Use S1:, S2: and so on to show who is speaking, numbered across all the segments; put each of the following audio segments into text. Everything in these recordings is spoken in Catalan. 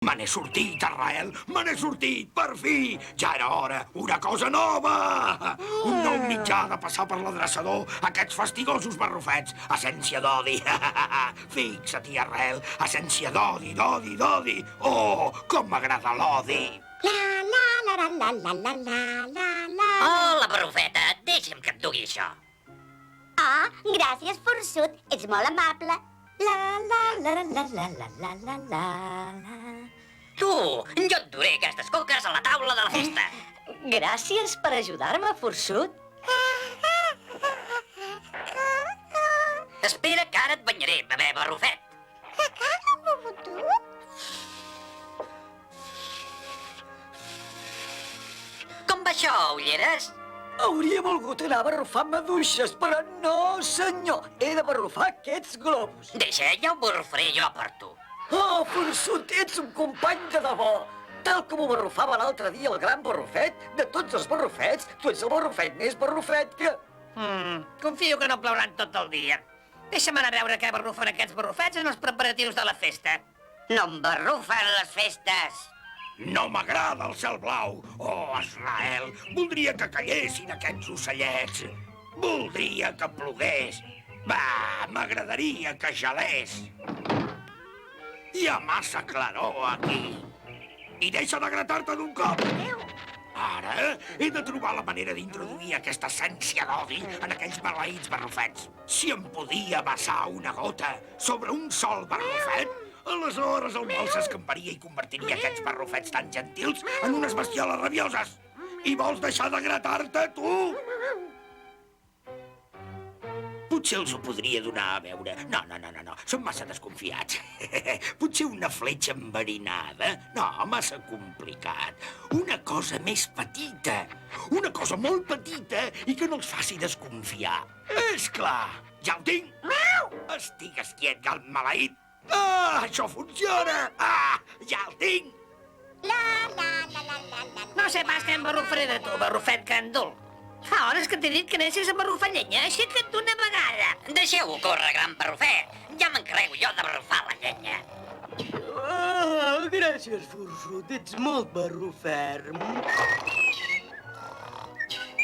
S1: Me n'he sortit, Arrael, me n'he sortit, per fi! Ja era hora, una cosa nova! Un nou mitjà de passar per l'adreçador aquests fastigosos barrufets. Essència d'odi. Fixa-t'hi, Arrael, essència d'odi, d'odi, d'odi. Oh, com m'agrada l'odi!
S2: Hola, barrufeta, deixa'm que et dugui això.
S3: Ah, gràcies, forçut. Ets molt amable.
S2: Tu, jo et duré aquestes coques a la taula de la festa.
S4: Gràcies per ajudar-me, forçut.
S2: Espera, que ara et banyaré, bebè barrufet. Com va això, ulleres?
S5: Hauria volgut anar a barrufar-me duixes, però no, senyor. He de barrufar aquests globus.
S2: Deixa, ja ho barrufaré jo per tu.
S5: Oh, forçut, ets un company de debò. Tal com ho barrufava l'altre dia el gran barrufet, de tots els barrufets, tu ets el barrufet més barrufet que...
S2: Confio que no plauran tot el dia. Deixa'm anar a veure què barrufen aquests barrufets en els preparatius de la festa. No em barrufen les festes.
S1: No m'agrada el cel blau. Oh, Israel, voldria que callessin aquests ocellets. Voldria que plogués. Va, m'agradaria que gelés. Hi ha massa claror aquí. I deixa de gratar-te d'un cop. Ara he de trobar la manera d'introduir aquesta essència d'odi en aquells maleïts barrufets. Si em podia vessar una gota sobre un sol barrufet, aleshores el mal s'escamparia i convertiria aquests barrufets tan gentils en unes bestioles rabioses. I vols deixar de gratar-te, tu? Potser els ho podria donar a veure. No, són massa desconfiats. Potser una fletxa enverinada? No, massa complicat. Una cosa més petita. Una cosa molt petita i que no els faci desconfiar. És clar, ja ho tinc. Estigues quiet, gat maleït. Ah, això funciona! Ah, ja el tinc!
S2: No sé pas què em barrufaré de tu, barrufet gandul. Fa hores que t'he dit que anessis a barrufar llenya, aixeca't d'una vegada. Deixeu-ho córrer, gran barrufet. Ja m'encarrego jo de barrufar la llenya.
S5: Ah, gràcies, forçut, ets molt barruferm.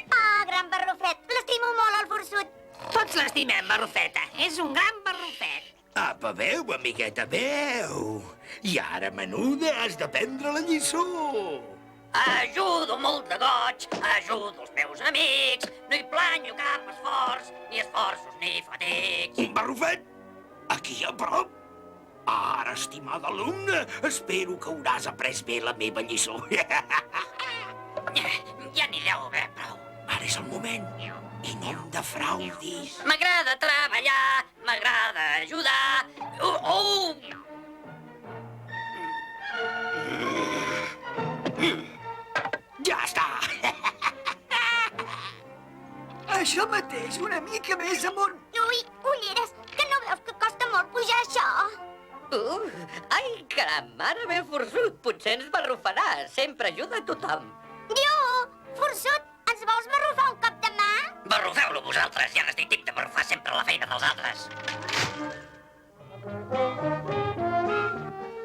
S3: Ah, gran barrufet. L'estimo molt, el forçut.
S2: Tots l'estimem, barrufeta. És un gran barrufet.
S1: Apa, veu, amigueta, veu. I ara, menuda, has d'aprendre la lliçó.
S2: Ajudo molt de goig, ajudo els meus amics. No hi planyo cap esforç, ni esforços ni fatics.
S1: Un barrufet? Aquí a prop? Ara, estimada alumne, espero que hauràs après bé la meva lliçó.
S2: Ja n'hi deu haver prou.
S1: Ara és el moment. I no em defraudis.
S2: M'agrada treballar, m'agrada ajudar.
S1: Ja està.
S5: Això mateix, una mica més amunt.
S3: Ui, ulleres, que no veus que costa molt pujar això?
S4: Ai, caram, ara ben forçut. Potser ens barrufarà. Sempre ajuda a tothom.
S3: Jo, forçut, ens vols barrufar un cop de mà?
S2: Barrufeu-lo vosaltres, ja n'estic tip de barrufar sempre la feina dels altres.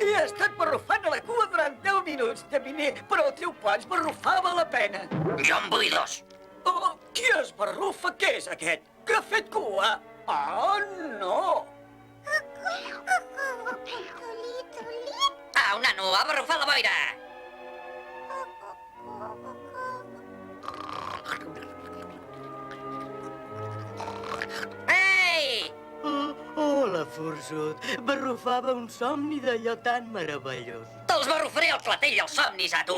S5: He estat barrufant a la cua durant 10 minuts, llaminer, però el teu pas barrufar val la pena.
S2: Jo en vull 2.
S5: Oh, qui es barrufa? Què és aquest? Que ha fet cua? Ah, no!
S2: Au, nano, a barrufar la boira! Ei!
S5: Hola, forçut. Barrufava un somni d'allò tan meravellós.
S2: Te'ls barrufaré el clatell i els somnis a tu!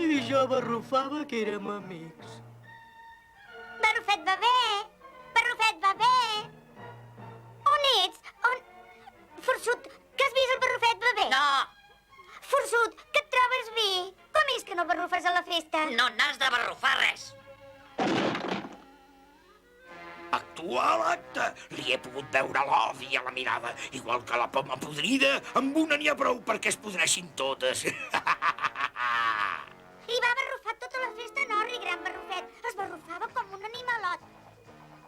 S5: I jo barrufava que érem amics.
S3: Barrufet bebè! Barrufet bebè! On ets? On... Forçut, que has vist el barrufet bebè?
S2: No,
S3: Forçut, que et trobes bé? Com és que no barrufes a la festa?
S2: no n'has de barrufar res.
S1: Actua a l'acte. Li he pogut veure l'odi a la mirada, igual que la poma podrida. Amb una n'hi ha prou perquè es podreixin totes.
S3: Li va barrufar tota la festa en orri, gran barrufet. Es barrufava com un animalot.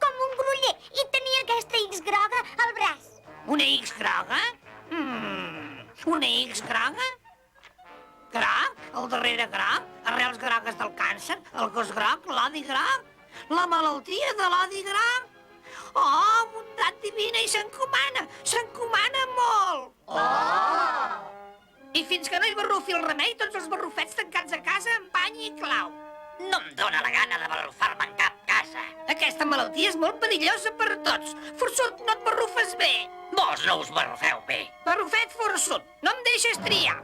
S3: Com un gruller. I tenia aquesta X groga al braç.
S2: Una X groga? Una X groga? Groc? El darrere groc? Arrels grogues del càncer? El gos groc? L'odi groc? La malaltia de l'odi groc? Oh, bondat divina, i s'encomana! S'encomana molt! Oh! I fins que no hi barrufi el remei, tots els barrufets tancats a casa amb pany i clau.
S4: No em dóna la gana de barrufar-me en cap casa.
S2: Aquesta malaltia és molt perillosa per a tots. Forçut, no et barrufes bé.
S4: Vos no us barrufeu bé.
S2: Barrufet forçut, no em deixes triar.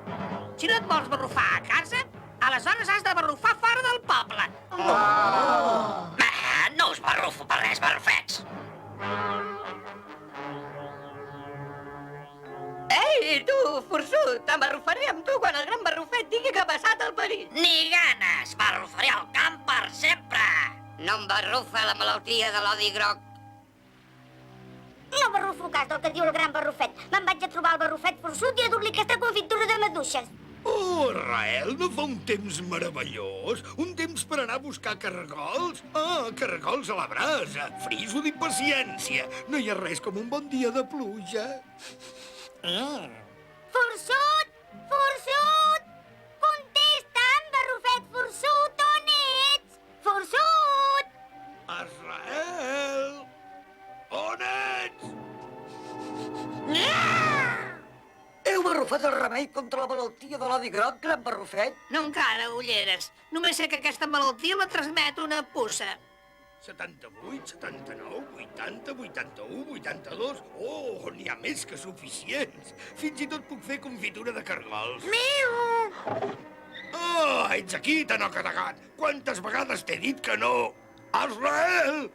S2: Si no et vols barrufar a casa, aleshores has de barrufar fora del poble.
S4: No us barrufo per res, barrufets. Ei, tu, forçut, em barrufaré amb tu quan el gran barrufet digui que ha passat el perill.
S2: Ni ganes, barrufaré al camp per sempre.
S4: No em barrufa la malaltia de l'odi groc.
S3: No barrufo cas del que diu el gran barrufet. Me'n vaig a trobar el barrufet forçut i a dur-li aquesta confitura de maduixes.
S1: Oh, Rael, no fa un temps meravellós? Un temps per anar a buscar cargols? Ah, cargols a la brasa. Friso d'impaciència. No hi ha res com un bon dia de pluja.
S3: Forçut! Forçut! Contesta'm, barrufet forçut, on ets? Forçut!
S1: Israel! On ets?
S5: Heu barrufat el remei contra la malaltia de l'odi groc, gran barrufet?
S2: No encara, ulleres. Només sé que aquesta malaltia la transmet una puça.
S1: 78, 79, 80, 81, 82... Oh, n'hi ha més que suficients. Fins i tot puc fer confitura de cargols. Oh, ets aquí, tanoca de gat. Quantes vegades t'he dit que no? Israel!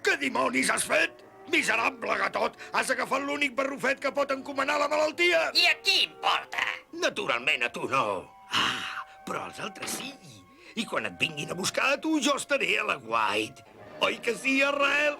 S1: Què dimonis has fet? Miserable gatot, has agafat l'únic barrufet que pot encomanar la malaltia.
S4: I a qui importa?
S1: Naturalment, a tu no. Ah, però els altres sí. I quan et vinguin a buscar, a tu jo estaré a la White. Oi que sí, Arrel?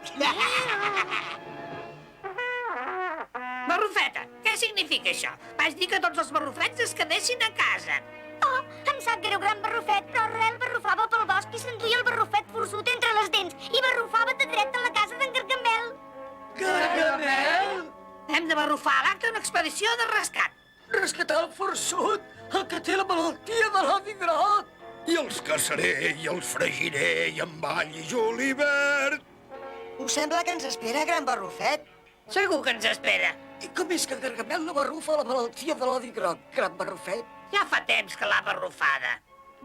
S2: Barrufeta, què significa això? Vaig dir que tots els barrufets es quedessin a casa.
S3: Oh, em sap greu, gran barrufet, però Arrel barrufava pel bosc i s'enduia el barrufet forçut entre les dents i barrufava de dret a la casa d'en Gargamel.
S5: Gargamel?
S2: Hem de barrufar a l'acte una expedició de rescat.
S5: Rescatar el forçut, el que té la malaltia de l'odi groc.
S1: I els caçaré, i els fregiré, i amb all i julivert.
S6: Us sembla que ens espera, gran barrufet?
S2: Segur que ens espera.
S5: I com és que Gargamel no barrufa la malaltia de l'odi groc, gran barrufet?
S2: Ja fa temps que l'ha barrufada.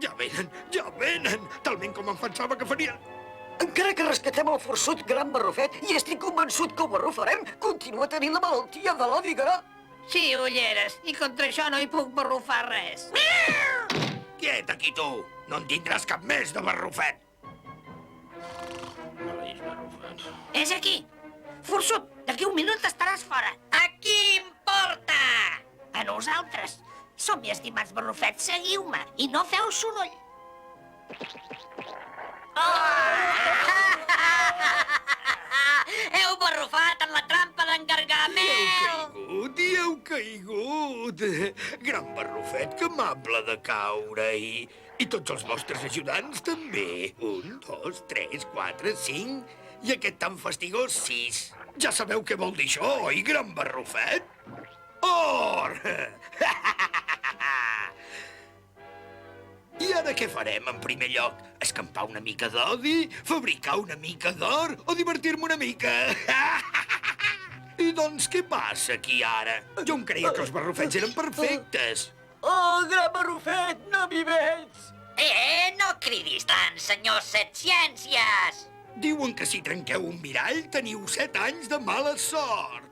S1: Ja venen, talment com em pensava que farien.
S5: Encara que rescatem el forçut gran barrufet, i estic convençut que ho barrufarem, continua tenint la malaltia de l'odi groc.
S2: Sí, ulleres, i contra això no hi puc barrufar res.
S1: Quiet aquí, tu! No en tindràs cap més de barrufet.
S2: És aquí. Forçut, d'aquí un minut estaràs fora.
S4: A qui importa?
S2: A nosaltres. Som-hi, estimats barrufets, seguiu-me i no feu soroll.
S4: Heu barrufat en la trampa d'en Gargamel!
S1: I heu caigut. Gran barrufet, que amable de caure-hi. I tots els vostres ajudants també. 1, 2, 3, 4, 5... I aquest tan fastigós, 6. Ja sabeu què vol dir això, oi, gran barrufet? Or! I ara què farem, en primer lloc? Escampar una mica d'odi? Fabricar una mica d'or? O divertir-me una mica? I doncs què passa aquí ara? Jo em creia que els barrufets eren perfectes.
S5: Oh, gran barrufet, no m'hi veig!
S4: No cridis tant, senyor Set Ciències!
S1: Diuen que si trenqueu un mirall teniu 7 anys de mala sort.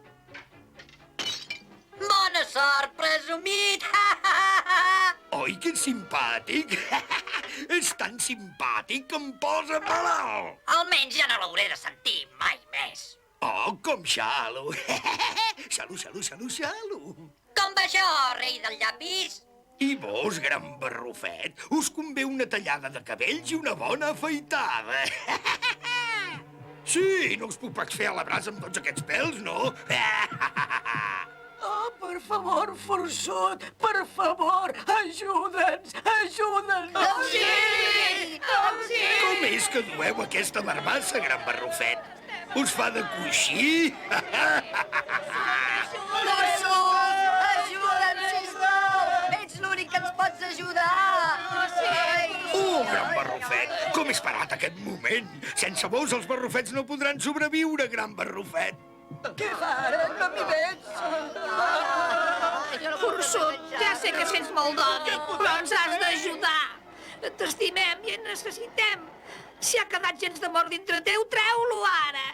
S4: Bona sort, presumit!
S1: Oi, que simpàtic? És tan simpàtic que em posa malalt.
S4: Almenys ja no l'hauré de sentir mai més.
S1: Oh, com xalo. Xalo.
S4: Com va això, rei del llapis?
S1: I vos, gran barrufet, us convé una tallada de cabells i una bona afaitada. Sí, no us puc pas fer a la brasa amb tots aquests pèls, no?
S5: Oh, per favor, forçut, per favor, ajuda'ns, ajuda'ns!
S4: Auxili! Auxili!
S1: Com és que dueu aquesta barbassa, gran barrufet? Us fa de coixí?
S6: Forçut! Ajuda'm, sisplau!
S1: Com he esperat aquest moment? Sense vos els barrufets no podran sobreviure, gran barrufet.
S5: Què fa ara? No m'hi veig.
S2: Forçut, ja sé que sents molt d'odi, però ens has d'ajudar. T'estimem i en necessitem. Si ha quedat gens de mort dintre teu, treu-lo ara.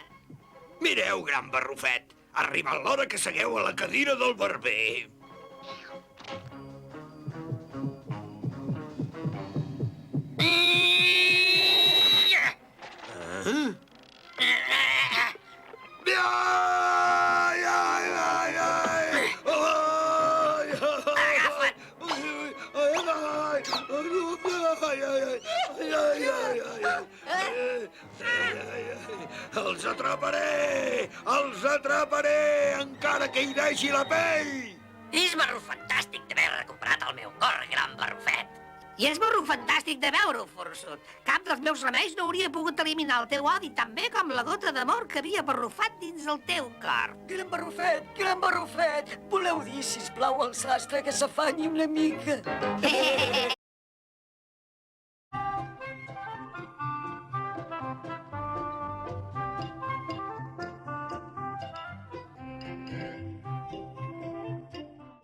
S1: Mireu, gran barrufet, ha arribat l'hora que segueu a la cadira del barber. Ai, ai, ai, ai!
S2: Agafa't!
S1: Els atraparé! Els atraparé! Encara que hi deixi la pell!
S4: És fantàstic d'haver recuperat el meu cor, gran barrufet.
S2: I és fantàstic de veure-ho, Forçut. Cap dels meus remeis no hauria pogut eliminar el teu odi tan bé com la gota d'amor que havia barrufat dins el teu cor.
S5: Gran barrufet, voleu dir, sisplau, al sastre que s'afanyi una mica?